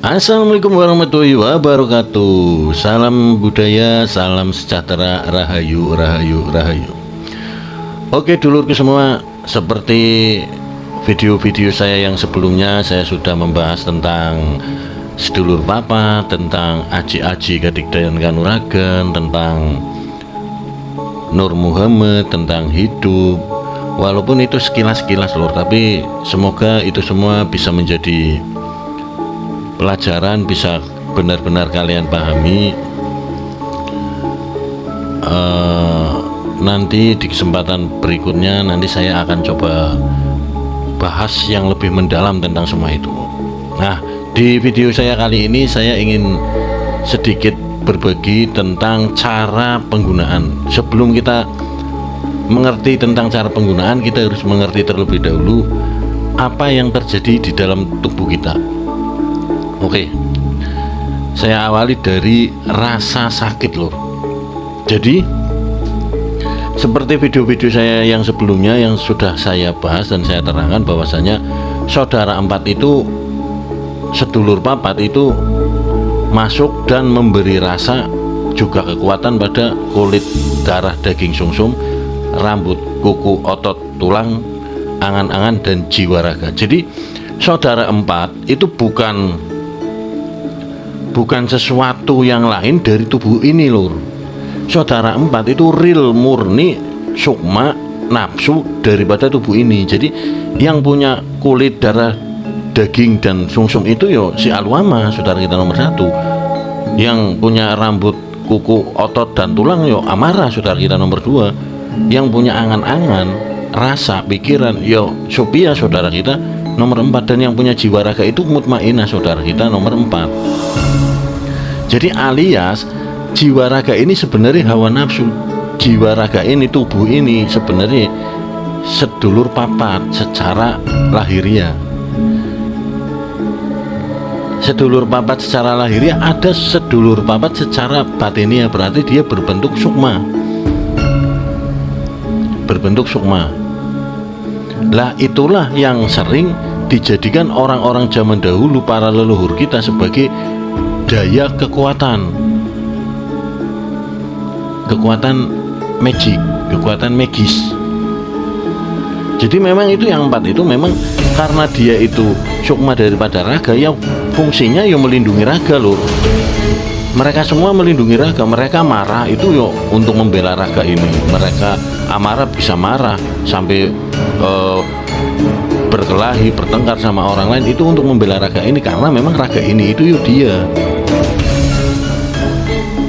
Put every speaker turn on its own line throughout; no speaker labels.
Assalamualaikum warahmatullahi wabarakatuh. Salam budaya, salam sejahtera, rahayu, rahayu, rahayu. Oke dulurku semua, seperti video-video saya yang sebelumnya, saya sudah membahas tentang sedulur papa, tentang aji-aji Kadikdayan Kanuragan, tentang Nur Muhammad, tentang hidup. Walaupun itu sekilas-sekilas lur, tapi semoga itu semua bisa menjadi pelajaran, bisa benar-benar kalian pahami. Nanti di kesempatan berikutnya nanti saya akan coba bahas yang lebih mendalam tentang semua itu. Nah, di video saya kali ini saya ingin sedikit berbagi tentang cara penggunaan. Sebelum kita mengerti tentang cara penggunaan, kita harus mengerti terlebih dahulu apa yang terjadi di dalam tubuh kita. Oke, saya awali dari rasa sakit lur. Jadi seperti video-video saya yang sebelumnya yang sudah saya bahas dan saya terangkan bahwasanya saudara empat itu, sedulur papat itu masuk dan memberi rasa juga kekuatan pada kulit, darah, daging sungsum, rambut, kuku, otot, tulang, angan-angan, dan jiwa raga. Jadi saudara empat itu bukan sesuatu yang lain dari tubuh ini lur. Saudara empat itu real, murni, sukma, nafsu daripada tubuh ini. Jadi yang punya kulit, darah, daging, dan sungsum itu yo si Alwama, saudara kita nomor satu. Yang punya rambut, kuku, otot, dan tulang yo Amara, saudara kita nomor dua. Yang punya angan-angan, rasa, pikiran yo Sophia, saudara kita nomor 4. Dan yang punya jiwa raga itu Mutmainah, saudara kita nomor 4. Jadi alias jiwa raga ini sebenarnya hawa nafsu. Jiwa raga ini, tubuh ini sebenarnya sedulur papat secara lahiriah. Sedulur papat secara lahiriah, ada sedulur papat secara batiniah, berarti dia berbentuk sukma. Berbentuk sukma. Lah itulah yang sering dijadikan orang-orang zaman dahulu, para leluhur kita, sebagai daya kekuatan magic, kekuatan magis. Jadi memang itu yang empat itu memang karena dia itu sukma daripada raga, ya fungsinya ya melindungi raga lur. Mereka semua melindungi raga. Mereka marah itu yo untuk membela raga ini. Mereka amarah bisa marah sampai berkelahi, bertengkar sama orang lain, itu untuk membela raga ini, karena memang raga ini itu yuk dia.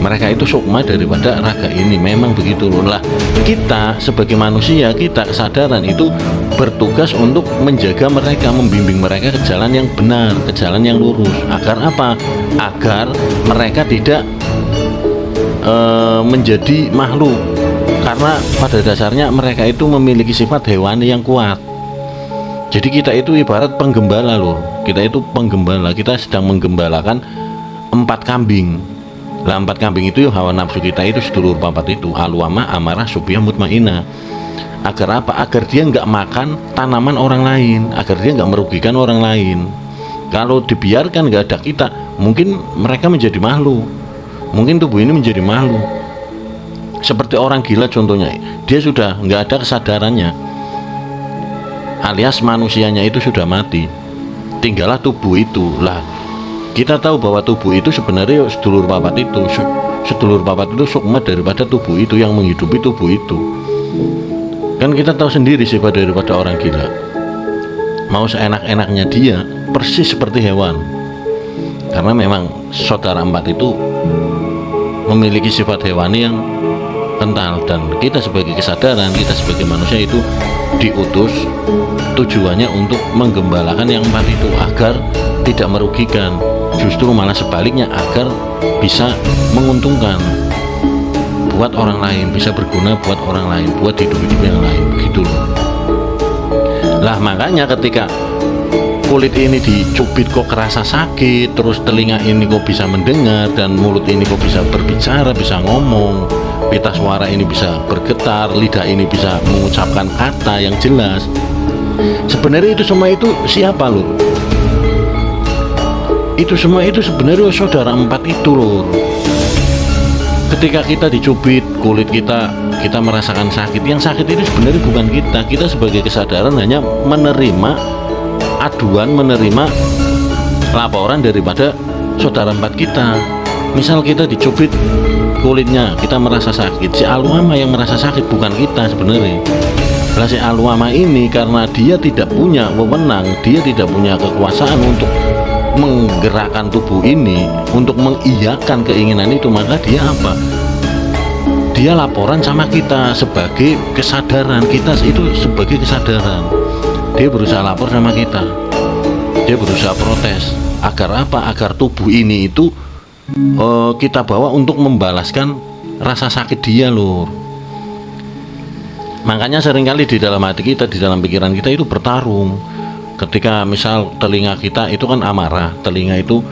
Mereka itu sukma daripada raga ini, memang begitu loh. Lah kita sebagai manusia, kita kesadaran itu bertugas untuk menjaga mereka, membimbing mereka ke jalan yang benar, ke jalan yang lurus. Agar apa? Agar mereka tidak menjadi makhluk, karena pada dasarnya mereka itu memiliki sifat hewani yang kuat. Jadi kita itu ibarat penggembala lur. Kita itu penggembala, kita sedang menggembalakan 4 kambing. Lah 4 kambing itu hawa nafsu kita itu sedulur papat itu Alwama, Amarah, Sophia, Mutmainah. Agar apa? Agar dia nggak makan tanaman orang lain, agar dia nggak merugikan orang lain. Kalau dibiarkan nggak ada kita, mungkin mereka menjadi makhluk, mungkin tubuh ini menjadi makhluk. Seperti orang gila contohnya, dia sudah nggak ada kesadarannya, alias manusianya itu sudah mati, tinggallah tubuh itu. Lah kita tahu bahwa tubuh itu sebenarnya sedulur papat itu, sedulur papat itu sukma daripada tubuh itu yang menghidupi tubuh itu. Kan kita tahu sendiri sifat daripada orang gila, mau seenak-enaknya dia, persis seperti hewan. Karena memang saudara empat itu memiliki sifat hewani yang kental, dan kita sebagai kesadaran, kita sebagai manusia itu diutus tujuannya untuk menggembalakan yang empat itu agar tidak merugikan, justru malah sebaliknya agar bisa menguntungkan buat orang lain, bisa berguna buat orang lain, buat hidup-hidup yang lain, begitu loh. Lah makanya ketika kulit ini dicubit kok kerasa sakit, terus telinga ini kok bisa mendengar, dan mulut ini kok bisa berbicara, bisa ngomong, pita suara ini bisa bergetar, lidah ini bisa mengucapkan kata yang jelas. Sebenarnya itu semua itu siapa loh? Itu semua itu sebenarnya saudara empat itu loh. Ketika kita dicubit kulit kita merasakan sakit. Yang sakit itu sebenarnya bukan kita. Kita sebagai kesadaran hanya menerima aduan, menerima laporan daripada saudara empat kita. Misal kita dicubit kulitnya, kita merasa sakit. Si Aluama yang merasa sakit, bukan kita sebenarnya. Nah, si Aluama ini karena dia tidak punya wewenang, dia tidak punya kekuasaan untuk menggerakkan tubuh ini, untuk mengiyakan keinginan itu, maka dia apa? Dia laporan sama kita sebagai kesadaran. Kita itu sebagai kesadaran. Dia berusaha lapor sama kita. Dia berusaha protes. Agar apa? Agar tubuh ini itu kita bawa untuk membalaskan rasa sakit dia loh. Makanya seringkali di dalam hati kita, di dalam pikiran kita itu bertarung. Ketika misal telinga kita itu kan amarah, telinga itu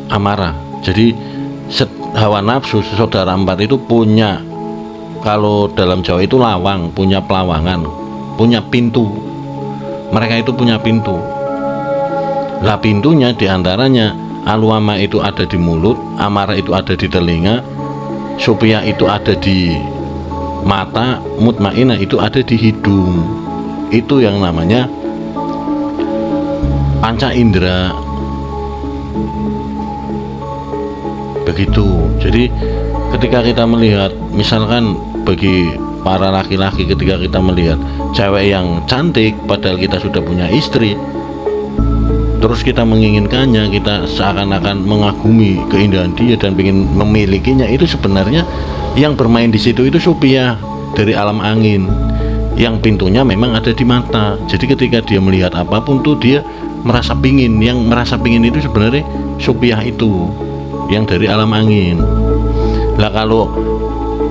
amarah. Jadi hawa nafsu saudara empat itu punya, kalau dalam Jawa itu lawang, punya pelawangan, punya pintu. Mereka itu punya pintu. Lah pintunya diantaranya Aluama itu ada di mulut, amarah itu ada di telinga, Supia itu ada di mata, Mutmainah itu ada di hidung. Itu yang namanya panca indera. Begitu. Jadi ketika kita melihat, misalkan bagi para laki-laki, ketika kita melihat cewek yang cantik padahal kita sudah punya istri, terus kita menginginkannya, kita seakan-akan mengagumi keindahan dia dan ingin memilikinya, itu sebenarnya yang bermain di situ itu Supia dari alam angin, yang pintunya memang ada di mata. Jadi ketika dia melihat apapun tuh dia merasa pingin. Yang merasa pingin itu sebenarnya Supia itu yang dari alam angin. Lah kalau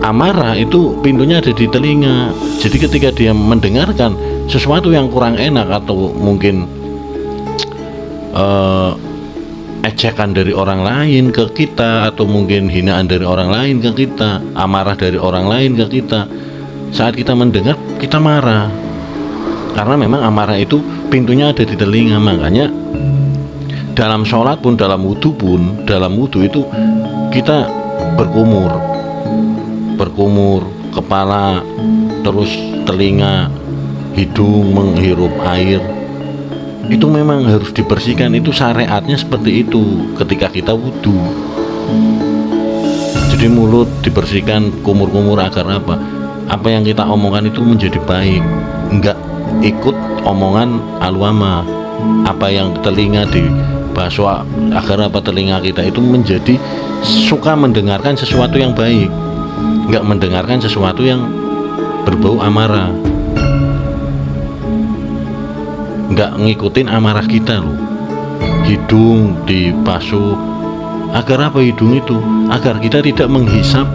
amarah itu pintunya ada di telinga. Jadi ketika dia mendengarkan sesuatu yang kurang enak atau mungkin ejekan dari orang lain ke kita, atau mungkin hinaan dari orang lain ke kita, amarah dari orang lain ke kita, saat kita mendengar kita marah, karena memang amarah itu pintunya ada di telinga. Makanya dalam sholat pun, dalam wudhu itu kita berkumur kepala, terus telinga, hidung menghirup air. Itu memang harus dibersihkan, itu syariatnya seperti itu ketika kita wudhu. Jadi mulut dibersihkan, kumur-kumur, agar apa? Apa yang kita omongkan itu menjadi baik, enggak ikut omongan Aluama. Apa yang telinga dibasuh, agar apa? Telinga kita itu menjadi suka mendengarkan sesuatu yang baik, enggak mendengarkan sesuatu yang berbau amarah, nggak ngikutin amarah kita loh. Hidung dibasuh, agar apa? Hidung itu agar kita tidak menghisap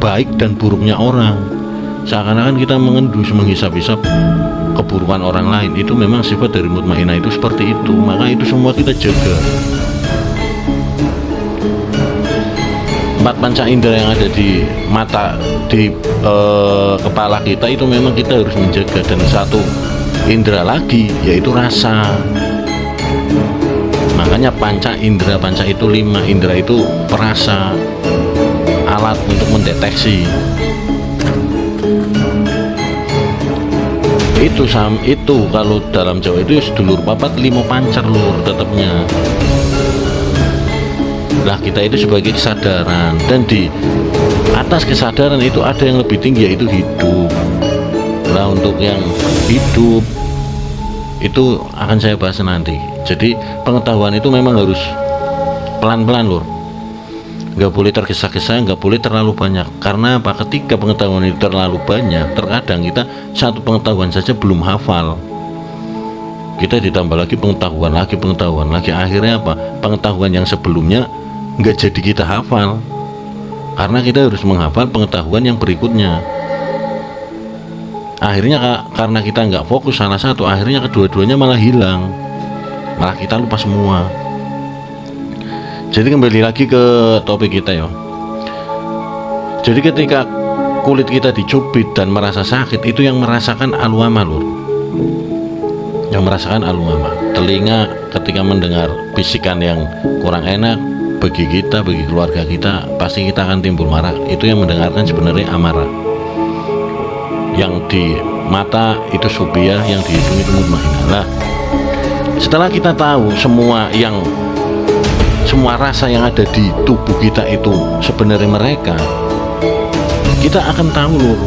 baik dan buruknya orang, seakan-akan kita mengendus, menghisap-hisap keburukan orang lain. Itu memang sifat dari Mutmainah itu seperti itu. Maka itu semua kita jaga. 4 panca indera yang ada di mata, di kepala kita itu memang kita harus menjaga. Dan satu indera lagi yaitu rasa. Makanya panca indera, panca itu 5 indera itu perasa, alat untuk mendeteksi. Itu kalau dalam Jawa itu sedulur papat 5 pancar lur tetapnya. Lah kita itu sebagai kesadaran, dan di atas kesadaran itu ada yang lebih tinggi yaitu hidup. Nah untuk yang hidup itu akan saya bahas nanti. Jadi pengetahuan itu memang harus pelan-pelan lur, nggak boleh tergesa-gesa, nggak boleh terlalu banyak. Karena apa? Ketika pengetahuan itu terlalu banyak, terkadang kita satu pengetahuan saja belum hafal, kita ditambah lagi pengetahuan lagi, akhirnya apa? Pengetahuan yang sebelumnya nggak jadi kita hafal, karena kita harus menghafal pengetahuan yang berikutnya. Akhirnya karena kita nggak fokus salah satu, akhirnya kedua-duanya malah hilang, malah kita lupa semua. Jadi kembali lagi ke topik kita ya. Jadi ketika kulit kita dicubit dan merasa sakit, itu yang merasakan Aluama lur. yang merasakan alumama. Telinga ketika mendengar bisikan yang kurang enak bagi kita, bagi keluarga kita, pasti kita akan timbul marah. Itu yang mendengarkan sebenarnya amarah. Yang di mata itu subiyah, yang di hidung itu mutmainah. Nah, setelah kita tahu semua rasa yang ada di tubuh kita itu sebenarnya mereka, kita akan tahu loh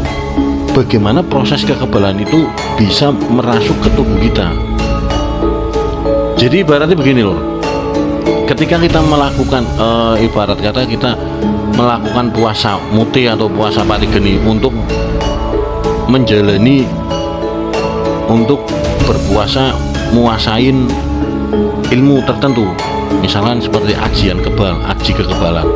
bagaimana proses kekebalan itu bisa merasuk ke tubuh kita. Jadi ibaratnya begini loh, ketika kita melakukan ibarat kata kita melakukan puasa muti atau puasa patigeni untuk menjalani, untuk berpuasa muasain ilmu tertentu, misalkan seperti aji kekebalan,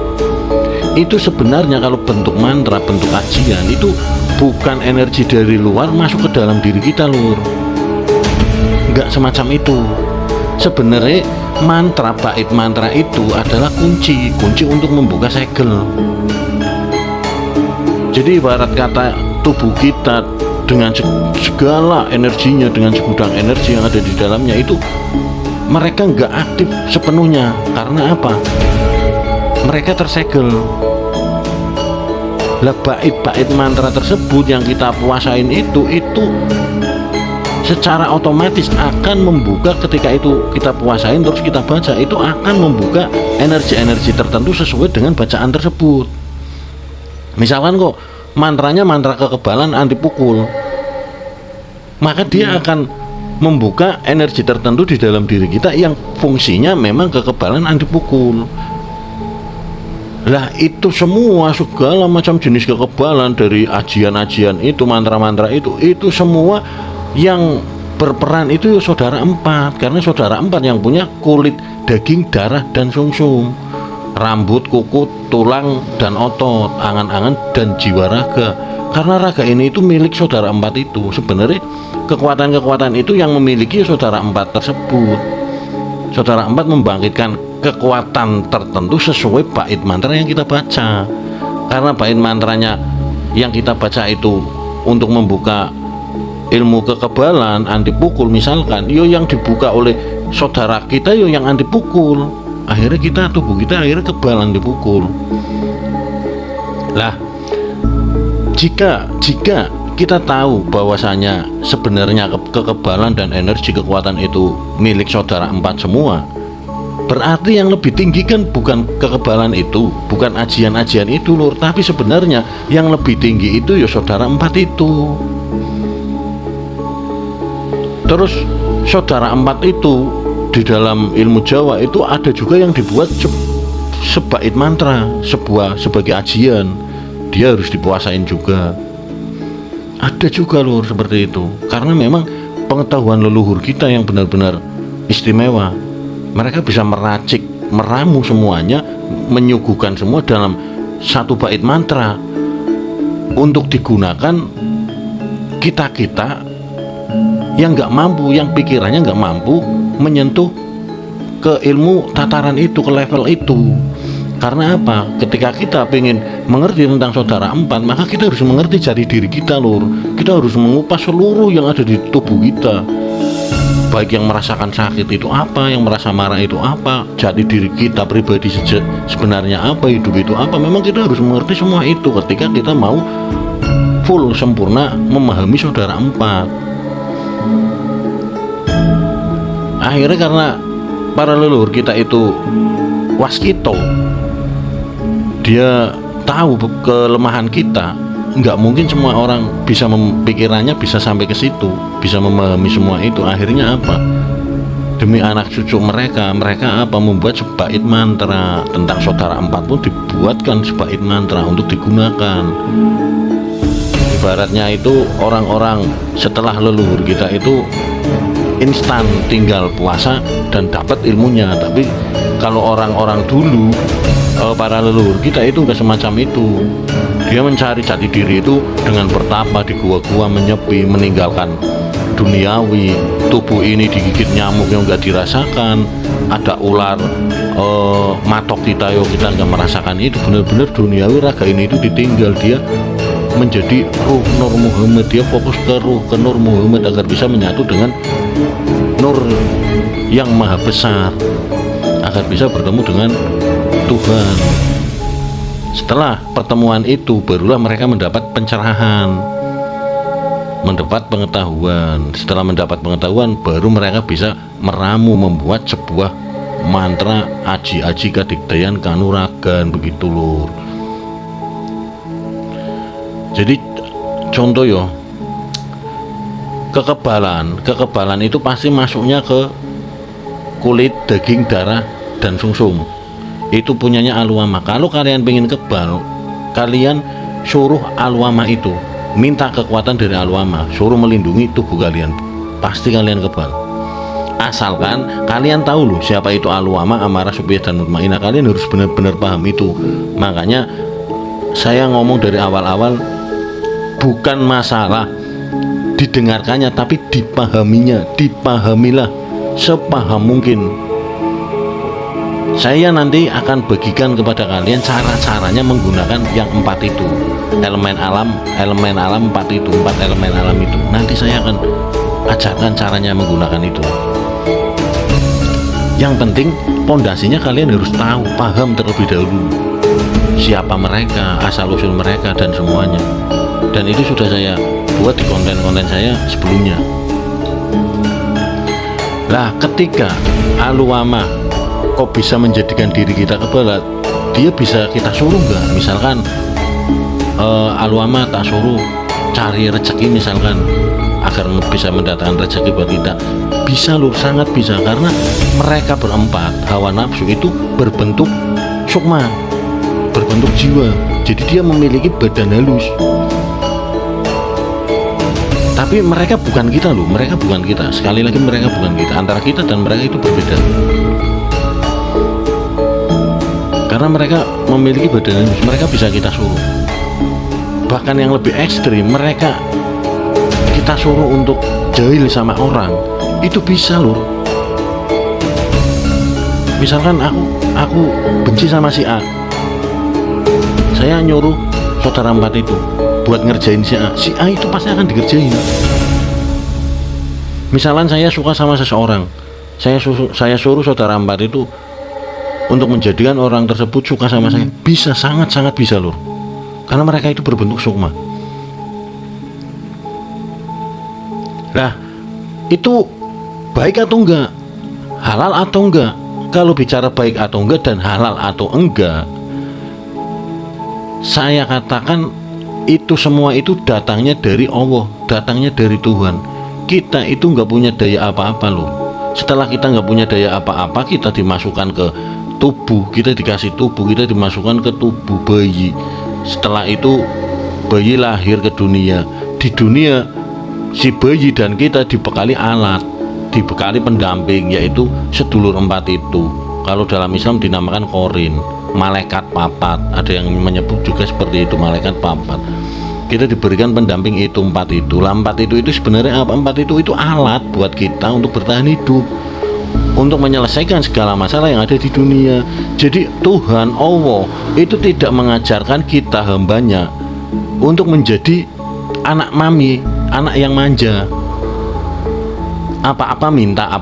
itu sebenarnya kalau bentuk mantra, bentuk ajian itu bukan energi dari luar masuk ke dalam diri kita lur, nggak semacam itu. Sebenarnya bait mantra itu adalah kunci untuk membuka segel. Jadi ibarat kata tubuh kita dengan segala energinya, dengan segudang energi yang ada di dalamnya itu, mereka nggak aktif sepenuhnya. Karena apa? Mereka tersegel. Lah bait mantra tersebut yang kita puasain itu secara otomatis akan membuka, ketika itu kita puasain terus kita baca, itu akan membuka energi-energi tertentu sesuai dengan bacaan tersebut. Misalkan kok mantranya mantra kekebalan anti pukul, maka dia akan membuka energi tertentu di dalam diri kita yang fungsinya memang kekebalan anti pukul. Lah itu semua segala macam jenis kekebalan dari ajian-ajian itu, mantra-mantra itu semua yang berperan itu saudara empat, karena saudara empat yang punya kulit, daging, darah, dan sumsum, rambut, kuku, tulang, dan otot, angan-angan, dan jiwa raga. Karena raga ini itu milik saudara empat itu. Sebenarnya kekuatan-kekuatan itu yang memiliki saudara empat tersebut. Saudara empat membangkitkan kekuatan tertentu sesuai bait mantra yang kita baca. Karena bait mantranya yang kita baca itu untuk membuka ilmu kekebalan anti pukul, misalkan yang dibuka oleh saudara kita yang anti pukul, akhirnya tubuh kita akhirnya kebal anti pukul. Lah jika kita tahu bahwasanya sebenarnya kekebalan dan energi kekuatan itu milik saudara empat semua, berarti yang lebih tinggi kan bukan kekebalan itu, bukan ajian-ajian itu lur, tapi sebenarnya yang lebih tinggi itu saudara empat itu. Terus saudara empat itu di dalam ilmu Jawa itu ada juga yang dibuat sebait mantra, sebagai ajian, dia harus dipuasain juga. Ada juga lur seperti itu, karena memang pengetahuan leluhur kita yang benar-benar istimewa. Mereka bisa meracik, meramu semuanya, menyuguhkan semua dalam satu bait mantra untuk digunakan kita yang nggak mampu, yang pikirannya nggak mampu menyentuh ke ilmu tataran itu, ke level itu. Karena apa? Ketika kita pengen mengerti tentang saudara empat, maka kita harus mengerti jati diri kita lur. Kita harus mengupas seluruh yang ada di tubuh kita, baik yang merasakan sakit itu apa, yang merasa marah itu apa, jati diri kita pribadi sebenarnya apa, hidup itu apa. Memang kita harus mengerti semua itu ketika kita mau full sempurna memahami saudara empat. Akhirnya karena para leluhur kita itu waskito, dia tahu kelemahan kita. Nggak mungkin semua orang bisa pikirannya bisa sampai ke situ, bisa memahami semua itu. Akhirnya apa? Demi anak cucu mereka apa, membuat sebait mantra tentang saudara empat pun dibuatkan sebait mantra untuk digunakan. Ibaratnya itu orang-orang setelah leluhur kita itu instan tinggal puasa dan dapat ilmunya. Tapi kalau orang-orang dulu, para leluhur kita itu nggak semacam itu. Dia mencari jati diri itu dengan bertapa di gua-gua, menyepi, meninggalkan duniawi. Tubuh ini digigit nyamuk yang nggak dirasakan, ada ular matok kita nggak merasakan itu. Benar-benar duniawi, raga ini itu ditinggal. Dia menjadi ruh Nur Muhammad, dia fokus ke Nur Muhammad agar bisa menyatu dengan Nur yang maha besar, agar bisa bertemu dengan Tuhan. Setelah pertemuan itu barulah mereka mendapat pencerahan, mendapat pengetahuan. Setelah mendapat pengetahuan baru mereka bisa meramu membuat sebuah mantra aji-aji kadigdayan kanuragan, begitu lur. Jadi contoh yo, kekebalan itu pasti masuknya ke kulit, daging, darah, dan sungsum. Itu punyanya Aluwama. Kalau kalian pengen kebal, kalian suruh Aluwama itu, minta kekuatan dari Aluwama, suruh melindungi tubuh kalian, pasti kalian kebal. Asalkan kalian tahu loh siapa itu Aluwama, amarah, supiyah, dan mutmainah. Kalian harus benar-benar paham itu. Makanya saya ngomong dari awal-awal, bukan masalah didengarkannya, tapi dipahaminya. Dipahamilah sepaham mungkin. Saya nanti akan bagikan kepada kalian cara-caranya menggunakan yang 4 itu, elemen alam 4 itu, 4 elemen alam itu. Nanti saya akan ajarkan caranya menggunakan itu. Yang penting pondasinya kalian harus tahu, paham terlebih dahulu siapa mereka, asal usul mereka, dan semuanya. Dan itu sudah saya buat di konten-konten saya sebelumnya. Lah, ketika Aluwama kok bisa menjadikan diri kita kebal, dia bisa kita suruh nggak? Misalkan Aluwama tak suruh cari rezeki misalkan, agar bisa mendatangkan rezeki buat kita. Bisa lur, sangat bisa, karena mereka berempat hawa nafsu itu berbentuk sukma, berbentuk jiwa. Jadi dia memiliki badan halus. Tapi mereka bukan kita loh, mereka bukan kita. Sekali lagi, mereka bukan kita. Antara kita dan mereka itu berbeda. Karena mereka memiliki badan halus, mereka bisa kita suruh. Bahkan yang lebih ekstrim, mereka kita suruh untuk jahil sama orang, itu bisa loh. Misalkan aku benci sama si A, saya nyuruh saudara 4 itu buat ngerjain si A itu pasti akan dikerjain. Misalkan saya suka sama seseorang, saya suruh saudara 4 itu untuk menjadikan orang tersebut suka sama saya, bisa, sangat-sangat bisa lur, karena mereka itu berbentuk sukma. Nah, itu baik atau enggak, halal atau enggak? Kalau bicara baik atau enggak dan halal atau enggak, saya katakan itu semua itu datangnya dari Allah, datangnya dari Tuhan. Kita itu nggak punya daya apa-apa loh. Setelah kita nggak punya daya apa-apa, kita dimasukkan ke tubuh, kita dikasih tubuh, kita dimasukkan ke tubuh bayi. Setelah itu bayi lahir ke dunia. Di dunia si bayi dan kita dibekali alat, dibekali pendamping, yaitu sedulur 4 itu. Kalau dalam Islam dinamakan korin, malaikat papat. Ada yang menyebut juga seperti itu, malaikat papat. Kita diberikan pendamping itu 4 itu. Lah 4 itu sebenarnya apa? 4 itu alat buat kita untuk bertahan hidup, untuk menyelesaikan segala masalah yang ada di dunia. Jadi Tuhan Allah itu tidak mengajarkan kita hambanya untuk menjadi anak mami, anak yang manja, apa-apa minta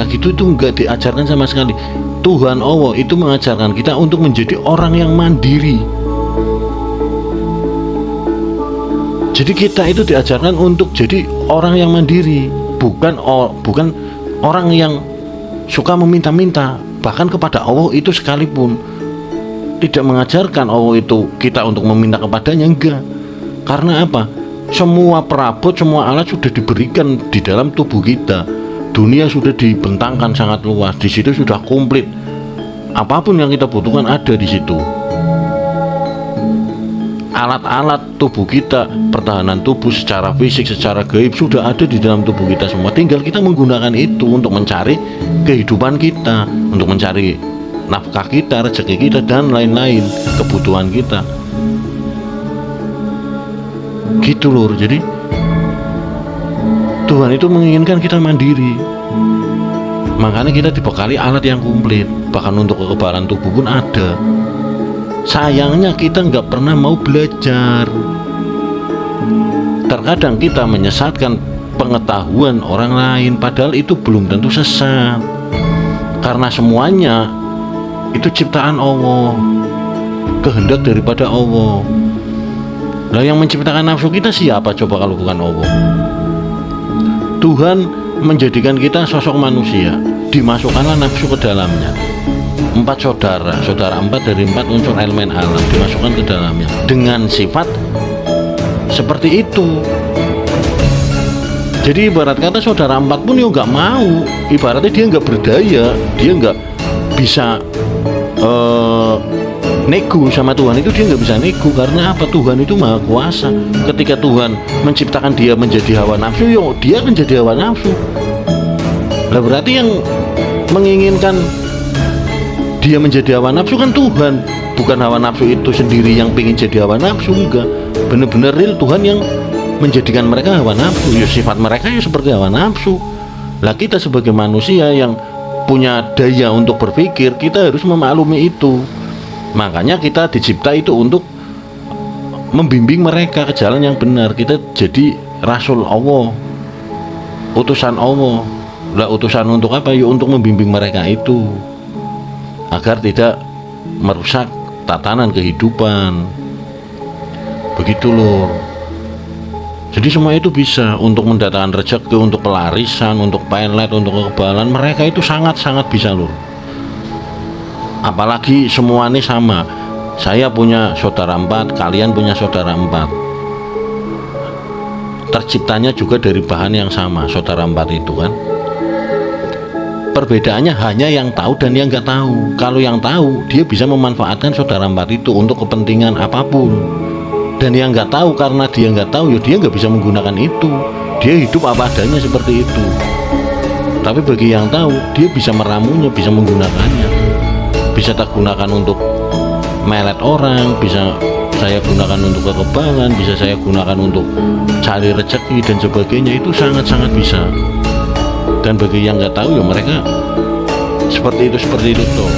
gitu. Itu enggak diajarkan sama sekali. Tuhan Allah itu mengajarkan kita untuk menjadi orang yang mandiri. Jadi kita itu diajarkan untuk jadi orang yang mandiri, bukan orang yang suka meminta-minta. Bahkan kepada Allah itu sekalipun tidak mengajarkan Allah itu kita untuk meminta kepadanya, enggak. Karena apa? Semua perabot, semua alat sudah diberikan di dalam tubuh kita. Dunia sudah dibentangkan sangat luas, di situ sudah komplit. Apapun yang kita butuhkan ada di situ. Alat-alat tubuh kita, pertahanan tubuh secara fisik, secara gaib sudah ada di dalam tubuh kita semua. Tinggal kita menggunakan itu untuk mencari kehidupan kita, untuk mencari nafkah kita, rezeki kita, dan lain-lain, kebutuhan kita. Gitu lur. Jadi Tuhan itu menginginkan kita mandiri. Makanya kita dibekali alat yang komplit. Bahkan untuk kekebalan tubuh pun ada. sayangnya kita nggak pernah mau belajar. Terkadang kita menyesatkan pengetahuan orang lain, padahal itu belum tentu sesat, karena semuanya itu ciptaan Allah, kehendak daripada Allah. Lah yang menciptakan nafsu kita siapa coba kalau bukan Allah? Tuhan menjadikan kita sosok manusia, dimasukkanlah nafsu ke dalamnya. 4 saudara 4 dari 4 unsur elemen alam dimasukkan ke dalamnya dengan sifat seperti itu. Jadi ibarat kata saudara 4 pun ya nggak mau, ibaratnya dia nggak berdaya, dia nggak bisa nego sama Tuhan, itu dia nggak bisa nego. Karena apa? Tuhan itu maha kuasa. Ketika Tuhan menciptakan dia menjadi hawa nafsu, yo dia akan jadi hawa nafsu. Lah berarti yang menginginkan dia menjadi hawa nafsu kan Tuhan, bukan hawa nafsu itu sendiri yang pengen jadi hawa nafsu. Enggak, bener-bener real Tuhan yang menjadikan mereka hawa nafsu. Ya sifat mereka ya seperti hawa nafsu. Lah kita sebagai manusia yang punya daya untuk berpikir, kita harus memaklumi itu. Makanya kita dicipta itu untuk membimbing mereka ke jalan yang benar. Kita jadi rasul Allah, utusan Allah. Lah utusan untuk apa? Ya untuk membimbing mereka itu agar tidak merusak tatanan kehidupan. Begitu loh. Jadi semua itu bisa untuk mendatangkan rezeki, untuk pelarisan, untuk pelet, untuk kekebalan. Mereka itu sangat-sangat bisa loh. Apalagi semua ini sama. Saya punya saudara 4, kalian punya saudara 4. Terciptanya juga dari bahan yang sama, saudara 4 itu kan. Perbedaannya hanya yang tahu dan yang nggak tahu. Kalau yang tahu, dia bisa memanfaatkan saudara 4 itu untuk kepentingan apapun. Dan yang nggak tahu, karena dia nggak tahu, ya dia nggak bisa menggunakan itu. Dia hidup apa adanya seperti itu. Tapi bagi yang tahu, dia bisa meramunya, bisa menggunakannya. Bisa tak gunakan untuk melet orang, bisa saya gunakan untuk kekebalan, bisa saya gunakan untuk cari rezeki dan sebagainya. Itu sangat-sangat bisa. Dan bagi yang nggak tahu ya mereka seperti itu tuh.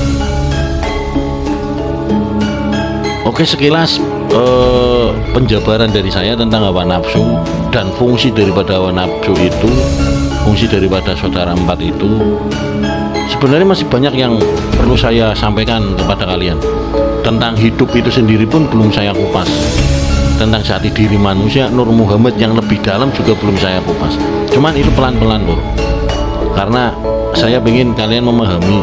Oke, sekilas penjabaran dari saya tentang hawa nafsu dan fungsi daripada hawa nafsu itu, fungsi daripada saudara 4 itu. Sebenarnya masih banyak yang perlu saya sampaikan kepada kalian. Tentang hidup itu sendiri pun belum saya kupas. Tentang jati diri manusia Nur Muhammad yang lebih dalam juga belum saya kupas. Cuman itu pelan-pelan loh. Karena saya ingin kalian memahami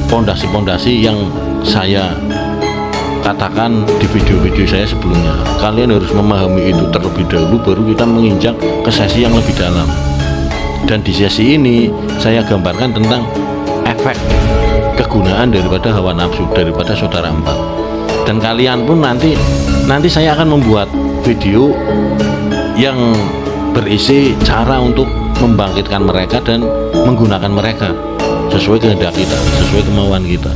pondasi-pondasi yang saya katakan di video-video saya sebelumnya. Kalian harus memahami itu terlebih dahulu, baru kita menginjak ke sesi yang lebih dalam. Dan di sesi ini saya gambarkan tentang efek kegunaan daripada hawa nafsu daripada saudara 4. Dan kalian pun nanti saya akan membuat video yang berisi cara untuk membangkitkan mereka dan menggunakan mereka sesuai kehendak kita, sesuai kemauan kita.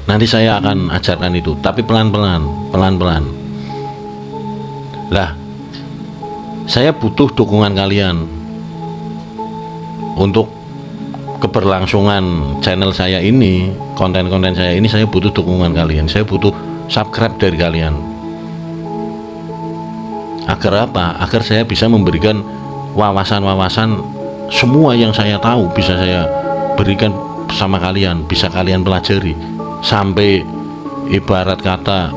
Nanti saya akan ajarkan itu, tapi pelan-pelan. Lah, saya butuh dukungan kalian untuk keberlangsungan channel saya ini, konten-konten saya ini. Saya butuh dukungan kalian, saya butuh subscribe dari kalian. Agar apa? Agar saya bisa memberikan wawasan-wawasan semua yang saya tahu, bisa saya berikan sama kalian, bisa kalian pelajari, sampai ibarat kata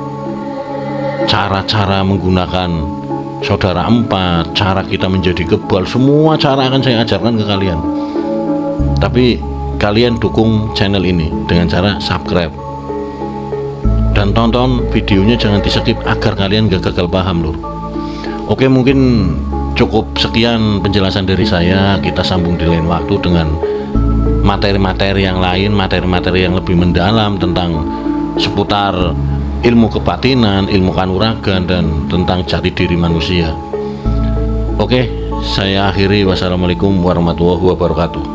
cara-cara menggunakan saudara 4, cara kita menjadi kebal, semua cara akan saya ajarkan ke kalian. Tapi kalian dukung channel ini dengan cara subscribe dan tonton videonya, jangan di skip agar kalian gak gagal paham lur. Oke, mungkin cukup sekian penjelasan dari saya. Kita sambung di lain waktu dengan materi-materi yang lain, materi-materi yang lebih mendalam tentang seputar ilmu kebatinan, ilmu kanuragan, dan tentang jati diri manusia. Oke, saya akhiri. Wassalamualaikum warahmatullahi wabarakatuh.